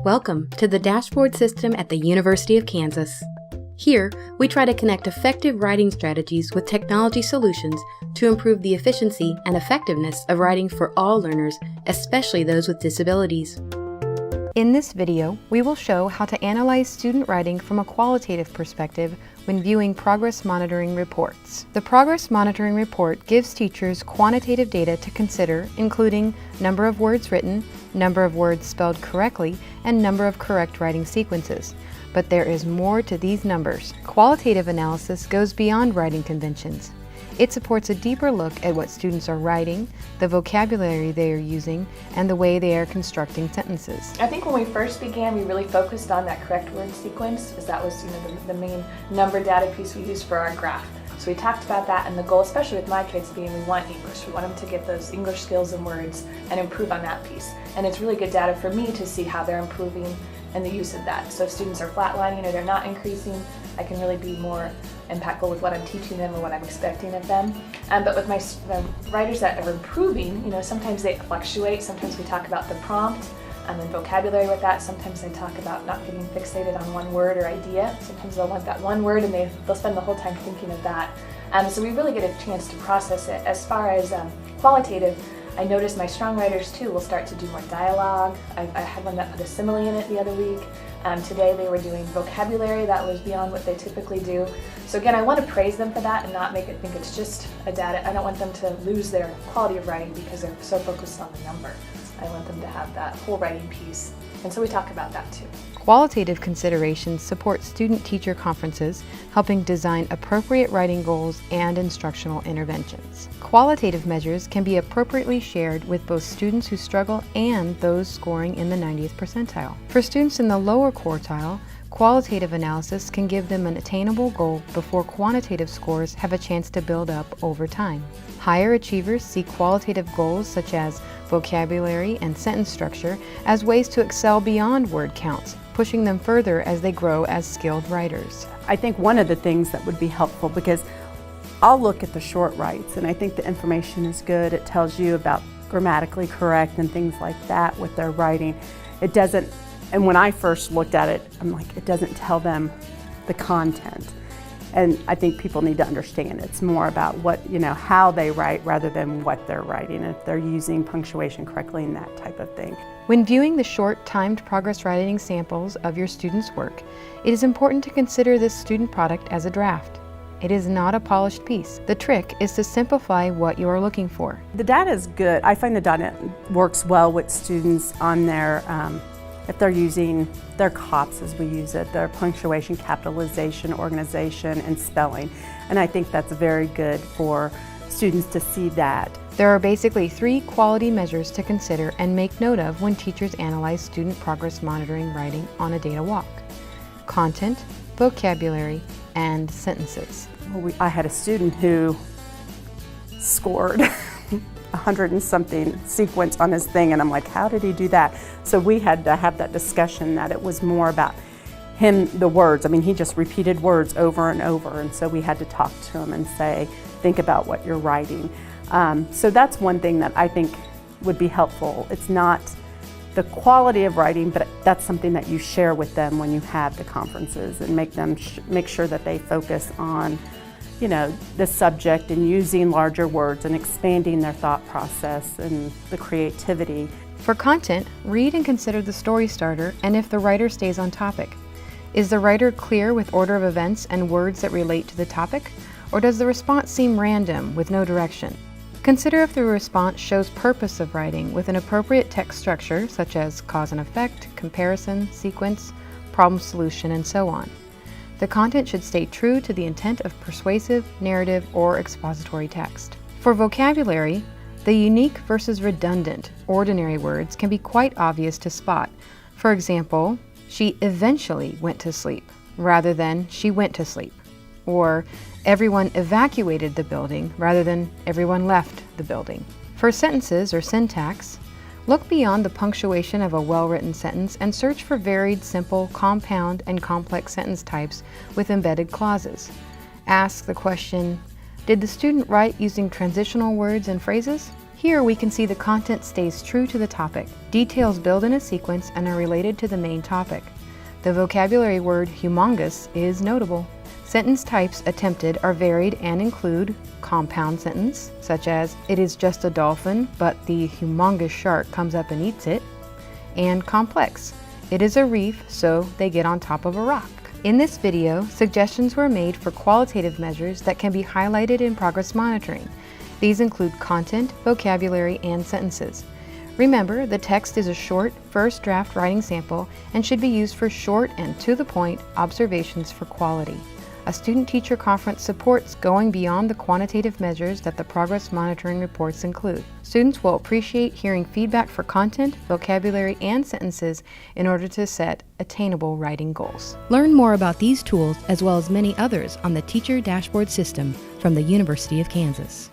Welcome to the Dashboard System at the University of Kansas. Here, we try to connect effective writing strategies with technology solutions to improve the efficiency and effectiveness of writing for all learners, especially those with disabilities. In this video, we will show how to analyze student writing from a qualitative perspective when viewing progress monitoring reports. The progress monitoring report gives teachers quantitative data to consider, including number of words written, number of words spelled correctly, and number of correct writing sequences. But there is more to these numbers. Qualitative analysis goes beyond writing conventions. It supports a deeper look at what students are writing, the vocabulary they are using, and the way they are constructing sentences. I think when we first began, we really focused on that correct word sequence, because that was the main number data piece we used for our graph. So we talked about that, and the goal, especially with my kids, being we want English. We want them to get those English skills and words and improve on that piece. And it's really good data for me to see how they're improving and the use of that. So if students are flatlining or they're not increasing, I can really be more impactful with what I'm teaching them or what I'm expecting of them. But with the writers that are improving, sometimes they fluctuate. Sometimes we talk about the prompt and vocabulary with that. Sometimes I talk about not getting fixated on one word or idea. Sometimes they'll want that one word and they'll spend the whole time thinking of that. So we really get a chance to process it. As far as qualitative, I noticed my strong writers too will start to do more dialogue. I had one that put a simile in it the other week. Today they were doing vocabulary that was beyond what they typically do. So again, I want to praise them for that and not make it think it's just a data. I don't want them to lose their quality of writing because they're so focused on the number. I want them to have that whole writing piece. And so we talk about that too. Qualitative considerations support student-teacher conferences, helping design appropriate writing goals and instructional interventions. Qualitative measures can be appropriately shared with both students who struggle and those scoring in the 90th percentile. For students in the lower quartile, qualitative analysis can give them an attainable goal before quantitative scores have a chance to build up over time. Higher achievers see qualitative goals such as vocabulary and sentence structure as ways to excel beyond word counts, pushing them further as they grow as skilled writers. I think one of the things that would be helpful, because I'll look at the short writes and I think the information is good. It tells you about grammatically correct and things like that with their writing. It doesn't, and when I first looked at it, I'm like, it doesn't tell them the content. And I think people need to understand it's more about how they write rather than what they're writing, if they're using punctuation correctly and that type of thing. When viewing the short timed progress writing samples of your students' work, it is important to consider this student product as a draft. It is not a polished piece. The trick is to simplify what you are looking for. The data is good. I find the data works well with students on their if they're using their COPs as we use it, their punctuation, capitalization, organization, and spelling. And I think that's very good for students to see that. There are basically 3 quality measures to consider and make note of when teachers analyze student progress monitoring writing on a data walk: content, vocabulary, and sentences. I had a student who scored 100 and something sequence on his thing, and I'm like, how did he do that? So we had to have that discussion that it was more about him, the words. I mean, he just repeated words over and over, and so we had to talk to him and say, think about what you're writing. So that's one thing that I think would be helpful. It's not the quality of writing, but that's something that you share with them when you have the conferences and make them make sure that they focus on the subject and using larger words and expanding their thought process and the creativity. For content, read and consider the story starter and if the writer stays on topic. Is the writer clear with order of events and words that relate to the topic, or does the response seem random with no direction? Consider if the response shows purpose of writing with an appropriate text structure such as cause and effect, comparison, sequence, problem solution, and so on. The content should stay true to the intent of persuasive, narrative, or expository text. For vocabulary, the unique versus redundant, ordinary words can be quite obvious to spot. For example, she eventually went to sleep, rather than she went to sleep. Or everyone evacuated the building, rather than everyone left the building. For sentences or syntax, look beyond the punctuation of a well-written sentence and search for varied, simple, compound, and complex sentence types with embedded clauses. Ask the question, did the student write using transitional words and phrases? Here we can see the content stays true to the topic. Details build in a sequence and are related to the main topic. The vocabulary word humongous is notable. Sentence types attempted are varied and include compound sentence, such as, "It is just a dolphin, but the humongous shark comes up and eats it," and complex, "It is a reef, so they get on top of a rock." In this video, suggestions were made for qualitative measures that can be highlighted in progress monitoring. These include content, vocabulary, and sentences. Remember, the text is a short, first draft writing sample and should be used for short and to-the-point observations for quality. A student-teacher conference supports going beyond the quantitative measures that the progress monitoring reports include. Students will appreciate hearing feedback for content, vocabulary, and sentences in order to set attainable writing goals. Learn more about these tools as well as many others on the Teacher Dashboard System from the University of Kansas.